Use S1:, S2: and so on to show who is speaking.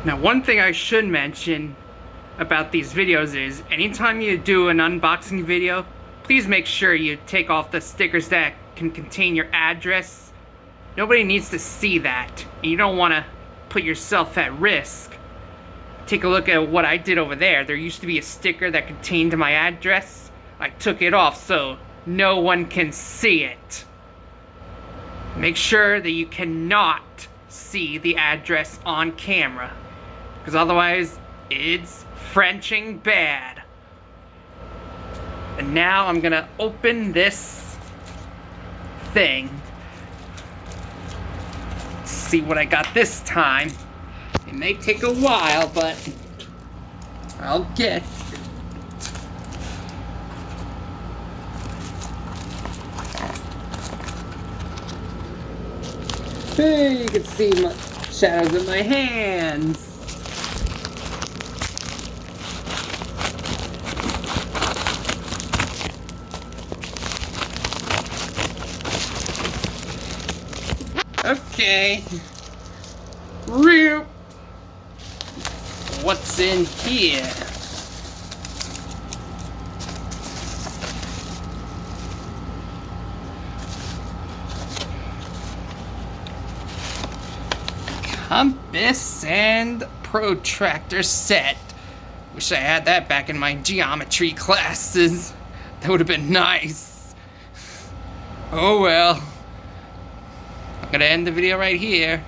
S1: Now, one thing I should mention about these videos is anytime you do an unboxing video, please make sure you take off the stickers that can contain your address. Nobody needs to see that, and you don't want to put yourself at risk. Take a look at what I did over there. There used to be a sticker that contained my address. I took it off so no one can see it. Make sure that you cannot see the address on camera, because otherwise it's Frenching bad. And now I'm gonna open this thing. Let's see what I got this time. It may take a while, but I'll get it. Hey, you can see my shadows in my hands. Okay. Real. What's in here? Compass and protractor set. Wish I had that back in my geometry classes. That would have been nice. Oh well. I'm gonna end the video right here.